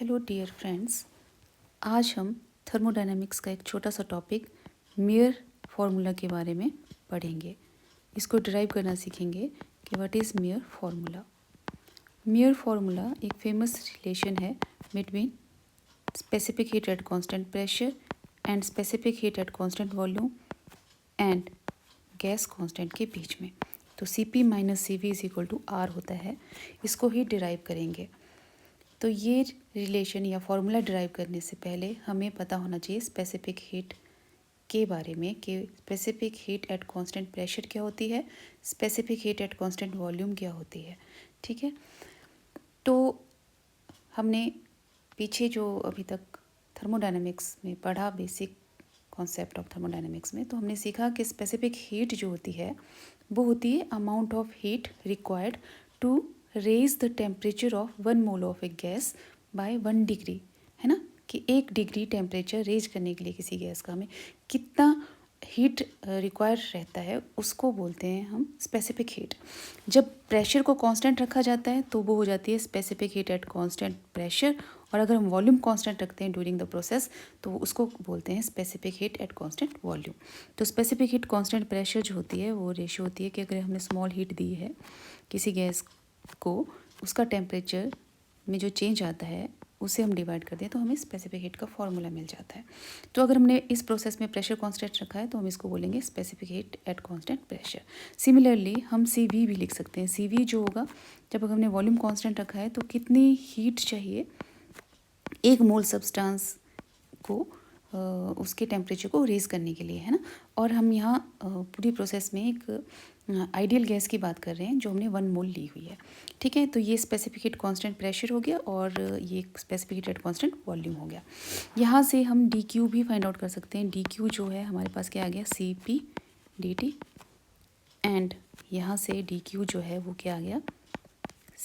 Hello dear friends, आज हम thermodynamics का एक छोटा सा टॉपिक मेयर फार्मूला के बारे में पढ़ेंगे। इसको डिराइव करना सीखेंगे कि what is Mayer formula. Mayer formula एक फेमस रिलेशन है between specific heat at constant pressure and specific heat at constant volume and gas constant के बीच में। तो Cp minus C V is equal to R होता है। इसको ही derive करेंगे। तो ये रिलेशन या फॉर्मूला डिराइव करने से पहले हमें पता होना चाहिए स्पेसिफिक हीट के बारे में कि specific heat at constant pressure क्या होती है, specific heat at constant volume क्या होती है। ठीक है, तो हमने पीछे जो अभी तक थर्मोडायनेमिक्स में पढ़ा, बेसिक कॉन्सेप्ट ऑफ थर्मोडायनेमिक्स में, तो हमने सीखा कि स्पेसिफिक हीट जो होती है वो होती है amount of heat required to raise the temperature of 1 mole of a gas by 1 degree, है ना। कि 1 डिग्री टेम्परेचर रेज करने के लिए किसी गैस का हमें कितना हीट रिक्वायर रहता है उसको बोलते हैं हम स्पेसिफिक हीट। जब प्रेशर को कांस्टेंट रखा जाता है तो वो हो जाती है specific heat at constant pressure, और अगर हम वॉल्यूम कांस्टेंट रखते हैं ड्यूरिंग द प्रोसेस तो उसको बोलते हैं specific heat at constant volume. तो स्पेसिफिक हीट कांस्टेंट प्रेशर जो होती है वो रेशियो होती है कि अगर हमने स्मॉल हीट दी है किसी गैस को, उसका टेम्परेचर में जो चेंज आता है उसे हम डिवाइड कर दें तो हमें स्पेसिफिक हीट का फॉर्मूला मिल जाता है। तो अगर हमने इस प्रोसेस में प्रेशर कांस्टेंट रखा है तो हम इसको बोलेंगे specific heat at constant pressure. Similarly हम CV भी लिख सकते हैं। CV जो होगा, जब हमने वॉल्यूम कांस्टेंट रखा है तो कितनी हीट चाहिए 1 मोल सब्सटेंस को उसके टेम्परेचर को रेज करने के लिए, है ना। और हम यहाँ पूरी प्रोसेस में एक आइडियल गैस की बात कर रहे हैं जो हमने 1 मोल ली हुई है। ठीक है, तो ये स्पेसिफिक हीट कांस्टेंट प्रेशर हो गया और ये specific heat at constant volume हो गया। यहाँ से हम DQ भी फाइंड आउट कर सकते हैं। DQ जो है हमारे पास क्या आ गया, CP dt, एंड यहाँ से DQ जो है वो क्या आ गया,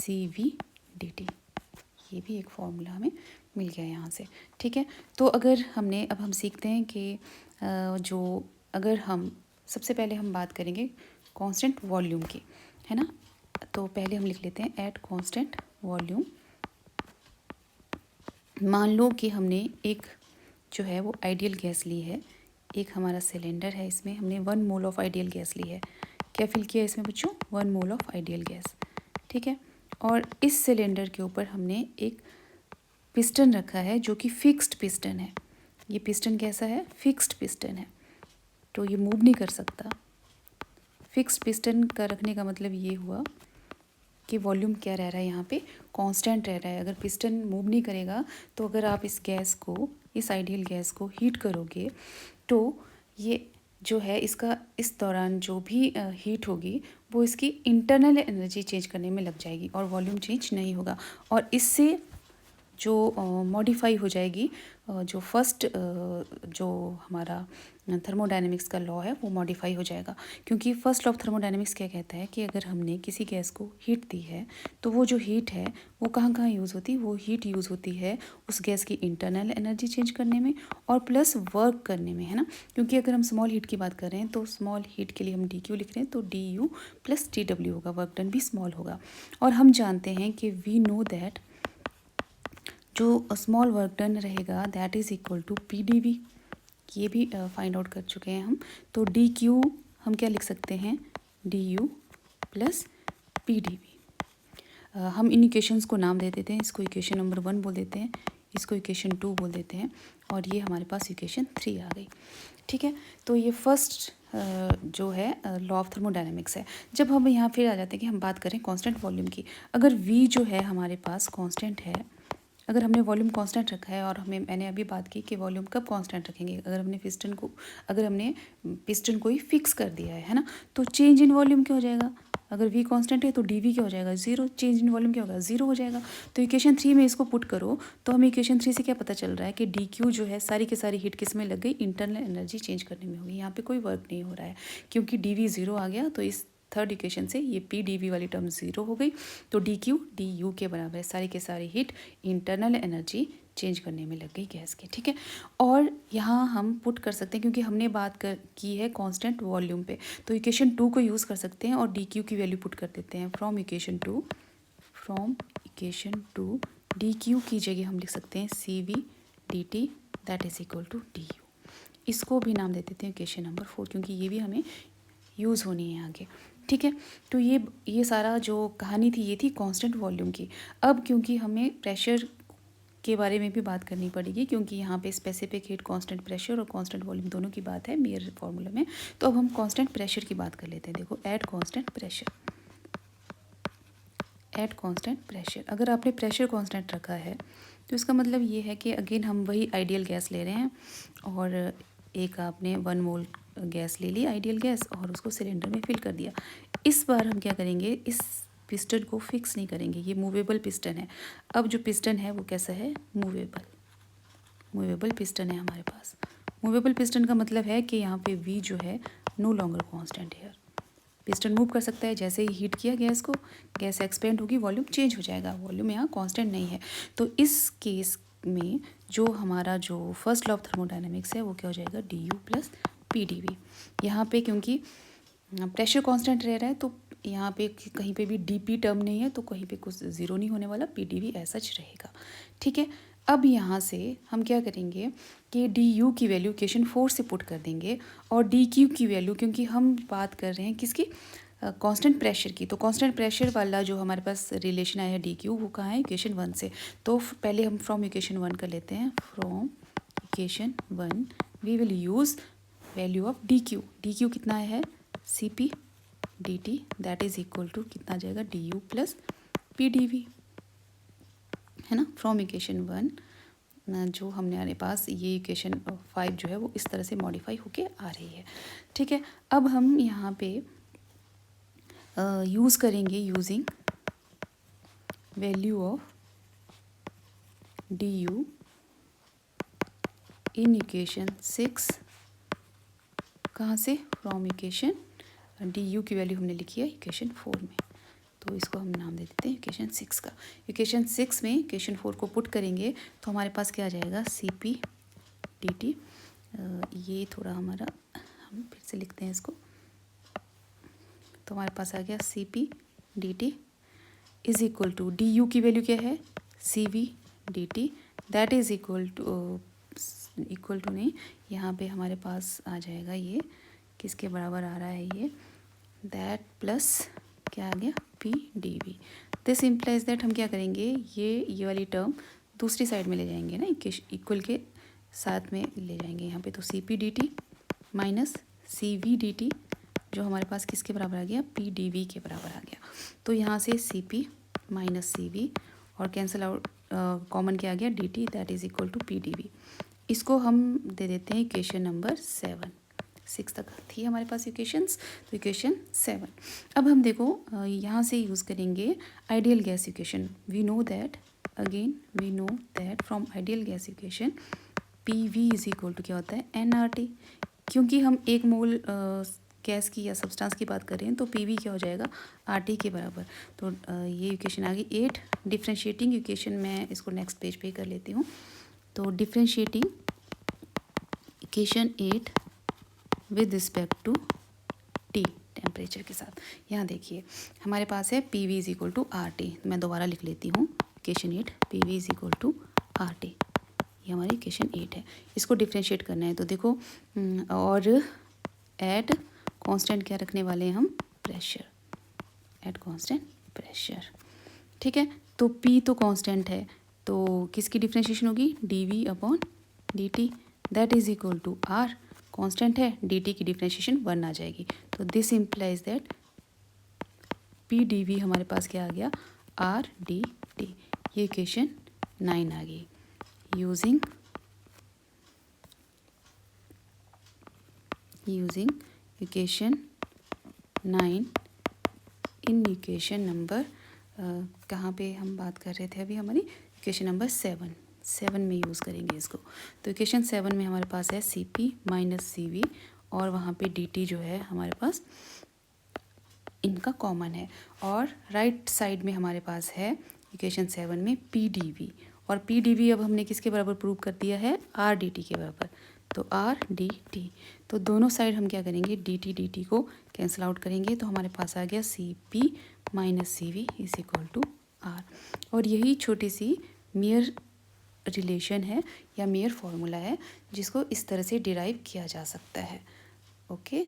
CV dt। ये भी एक फॉर्मूला हमें मिल गया यहाँ से। ठीक है, तो अगर हमने अब हम सीखते हैं कि जो अगर हम सबसे पहले हम बात करेंगे कांस्टेंट वॉल्यूम की, है ना। तो पहले हम लिख लेते हैं एट कांस्टेंट वॉल्यूम। मान लो कि हमने एक जो है वो आइडियल गैस ली है, एक हमारा सिलेंडर है, इसमें हमने 1 मोल ऑफ आइडियल गैस ली है। क्या फिल किया इसमें बच्चों, 1 मोल ऑफ आइडियल गैस। ठीक है, और इस सिलेंडर के ऊपर हमने एक पिस्टन रखा है जो कि फिक्स्ड पिस्टन है। ये पिस्टन कैसा है, फिक्स्ड पिस्टन है, तो ये मूव नहीं कर सकता। फिक्स्ड पिस्टन का रखने का मतलब ये हुआ कि वॉल्यूम क्या रह रहा है, यहाँ पे कांस्टेंट रह रहा है। अगर पिस्टन मूव नहीं करेगा तो अगर आप इस गैस को, इस आइडियल गैस को हीट करोगे तो ये जो है इसका इस दौरान जो भी हीट होगी वो इसकी इंटरनल एनर्जी चेंज करने में लग जाएगी और वॉल्यूम चेंज नहीं होगा। और इससे जो मॉडिफाई हो जाएगी, जो फर्स्ट जो हमारा थर्मोडायनेमिक्स का लॉ है वो मॉडिफाई हो जाएगा। क्योंकि फर्स्ट लॉ ऑफ थर्मोडायनेमिक्स क्या कहता है कि अगर हमने किसी गैस को हीट दी है तो वो जो हीट है वो कहाँ कहाँ यूज़ होती है, वो हीट यूज़ होती है उस गैस की इंटरनल एनर्जी चेंज करने में और प्लस वर्क करने में, है ना। क्योंकि अगर हम स्मॉल हीट की बात कर रहे हैं तो स्मॉल हीट के लिए हम DQ लिख रहे हैं तो DU प्लस TW होगा, वर्क डन भी स्मॉल होगा। और हम जानते हैं कि वी नो दैट जो स्मॉल वर्क डन रहेगा that is equal to PdV। ये भी फाइंड आउट कर चुके हैं हम। तो DQ हम क्या लिख सकते हैं, DU प्लस PdV। हम इन इक्वेशंस को नाम दे देते हैं। इसको इक्वेशन नंबर 1 बोल देते हैं, इसको इक्वेशन 2 बोल देते हैं, और ये हमारे पास इक्वेशन 3 आ गई। ठीक है, तो ये फर्स्ट जो है लॉ ऑफ थर्मोडायनेमिक्स है। जब हम यहाँ फिर आ जाते हैं कि हम बात करें कांस्टेंट वॉल्यूम की। अगर V जो है हमारे पास कांस्टेंट है, अगर हमने वॉल्यूम कांस्टेंट रखा है, और मैंने अभी बात की कि वॉल्यूम कब कांस्टेंट रखेंगे, अगर हमने पिस्टन को ही फिक्स कर दिया है ना, तो चेंज इन वॉल्यूम क्या हो जाएगा। अगर V कांस्टेंट है तो DV क्या हो जाएगा, 0। चेंज इन वॉल्यूम क्या होगा, 0 हो जाएगा। तो इक्वेशन 3 में इसको पुट करो तो हमें इक्वेशन 3 से क्या पता चल रहा है कि DQ जो है सारी की सारी हीट किस में लग गई, इंटरनल एनर्जी चेंज करने में होगी। यहाँ पे कोई वर्क नहीं हो रहा है क्योंकि DV 0 आ गया। तो इस थर्ड इक्वेशन से ये PdV वाली टर्म 0 हो गई। तो DQ DU के बराबर है, सारी के सारी हीट इंटरनल एनर्जी चेंज करने में लग गई गैस के। ठीक है, और यहाँ हम पुट कर सकते हैं क्योंकि हमने बात की है कांस्टेंट वॉल्यूम पे, तो इक्वेशन 2 को यूज़ कर सकते हैं और DQ की वैल्यू पुट कर देते हैं। फ्रॉम इक्वेशन 2 डी क्यू की जगह हम लिख सकते हैं C V D T that is equal to D U. इसको भी नाम दे देते हैं इक्वेशन नंबर 4, क्योंकि ये भी हमें यूज़ होनी है आगे। ठीक है, तो ये सारा जो कहानी थी ये थी कांस्टेंट वॉल्यूम की। अब क्योंकि हमें प्रेशर के बारे में भी बात करनी पड़ेगी, क्योंकि यहाँ पे स्पेसिफिक हीट, कांस्टेंट प्रेशर और कांस्टेंट वॉल्यूम दोनों की बात है मेयर फार्मूला में। तो अब हम कांस्टेंट प्रेशर की बात कर लेते हैं। देखो, eight constant pressure, eight constant pressure. अगर आपने प्रेशर कांस्टेंट रखा है तो इसका मतलब ये है कि अगेन हम वही आइडियल गैस ले रहे हैं, और एक आपने 1 मोल गैस ले ली आइडियल गैस और उसको सिलेंडर में फिल कर दिया। इस बार हम क्या करेंगे, इस पिस्टन को फिक्स नहीं करेंगे, ये मूवेबल पिस्टन है। अब जो पिस्टन है वो कैसा है, मूवेबल पिस्टन है हमारे पास। मूवेबल पिस्टन का मतलब है कि यहाँ पे V जो है नो लॉन्गर कांस्टेंट है। पिस्टन मूव कर सकता है, जैसे ही हीट किया गैस को, गैस एक्सपेंड होगी, वॉल्यूम चेंज हो जाएगा, वॉल्यूम यहाँ कांस्टेंट नहीं है। तो इस केस में जो हमारा जो फर्स्ट लॉ ऑफ थर्मोडायनेमिक्स है वो क्या हो जाएगा, D U plus P D V. यहाँ पे क्योंकि प्रेशर कांस्टेंट रह रहा है तो यहाँ पे कहीं पे भी डी पी टर्म नहीं है, तो कहीं पे कुछ ज़ीरो नहीं होने वाला, पी डी वी ऐसा रहेगा। ठीक है, अब यहाँ से हम क्या करेंगे कि डी यू की वैल्यू इक्वेशन 4 से पुट कर देंगे, और डी क्यू की वैल्यू, क्योंकि हम बात कर रहे हैं किसकी, कांस्टेंट प्रेशर की, तो कांस्टेंट प्रेशर वाला जो हमारे पास रिलेशन आया है डी क्यू, वो कहाँ है, इक्वेशन 1 से। तो पहले हम फ्रॉम इक्वेशन 1 कर लेते हैं। From equation 1 we will use value of D Q. D Q कितना है, C P D T that is equal to कितना आ जाएगा, D U plus P D V, है ना। फ्रॉम इक्वेशन 1 जो हमने हमारे पास ये इक्वेशन 5 जो है वो इस तरह से मॉडिफाई होके आ रही है। ठीक है, अब हम यहाँ पे यूज़ करेंगे using value of D you in equation 6। कहाँ से, फ्रॉम इक्वेशन, डी यू की वैल्यू हमने लिखी है इक्वेशन 4 में, तो इसको हम नाम दे देते हैं इक्वेशन 6 का। इक्वेशन 6 में इक्वेशन 4 को पुट करेंगे तो हमारे पास क्या आ जाएगा, सी पी डी टी। ये थोड़ा हमारा, हम फिर से लिखते हैं इसको, तो हमारे पास आ गया C P D T is equal to D U की वैल्यू क्या है, C V D T that is equal to नहीं, यहाँ पे हमारे पास आ जाएगा ये किसके बराबर आ रहा है, ये दैट प्लस क्या आ गया, P D V. This implies that हम क्या करेंगे, ये वाली टर्म दूसरी साइड में ले जाएंगे ना, इक्वल के साथ में ले जाएंगे यहाँ पे। तो C P D T minus C V D T जो हमारे पास किसके बराबर आ गया, पी डी वी के बराबर आ गया। तो यहाँ से C P minus C V और कैंसिल आउट, कॉमन क्या आ गया, D T that is equal to P D V. इसको हम दे देते हैं इक्वेशन नंबर 7। 6 तक थी हमारे पास इक्वेशंस, तो इक्वेशन 7। अब हम देखो यहाँ से यूज़ करेंगे ideal gas equation. We know that from ideal gas equation P V is equal to क्या होता है, एन आर टी। क्योंकि हम 1 मोल गैस की या सब्सटेंस की बात कर रहे हैं तो पी वी क्या हो जाएगा, आर टी के बराबर। तो ये इक्वेशन आ गई 8। डिफ्रेंशिएटिंग इक्वेशन मैं इसको नेक्स्ट पेज पे कर लेती हूँ। तो differentiating equation 8 with respect to T temperature के साथ, यहाँ देखिए हमारे पास है P V is equal to R T. मैं दोबारा लिख लेती हूँ equation 8, P V is equal to R T, ये हमारी इक्वेशन 8 है। इसको डिफ्रेंशिएट करना है तो देखो, और एट कांस्टेंट क्या रखने वाले हैं हम, प्रेशर, एट कांस्टेंट प्रेशर। ठीक है, तो पी तो कांस्टेंट है, तो किसकी डिफ्रेंशिएशन होगी, D V upon D T that is equal to R, constant है, डी टी की डिफ्रेंशिएशन 1 आ जाएगी। तो this implies that P D V हमारे पास क्या आ गया, आर डी टी। ये इक्वेशन 9 आ गई। Using equation 9 in equation number, कहाँ पे हम बात कर रहे थे अभी, हमारी इक्वेशन नंबर 7 में यूज़ करेंगे इसको। तो इक्वेशन 7 में हमारे पास है C P minus C V और वहाँ पे डी टी जो है हमारे पास इनका कॉमन है, और राइट साइड में हमारे पास है इक्वेशन 7 में पी डी वी, और पी डी वी अब हमने किसके बराबर प्रूव कर दिया है, आर डी टी के बराबर। तो आर डी टी, तो दोनों साइड हम क्या करेंगे, डी टी को कैंसिल आउट करेंगे, तो हमारे पास आ गया C P minus C V is equal to R. और यही छोटी सी मेयर रिलेशन है या मेयर फॉर्मूला है जिसको इस तरह से डिराइव किया जा सकता है। ओके।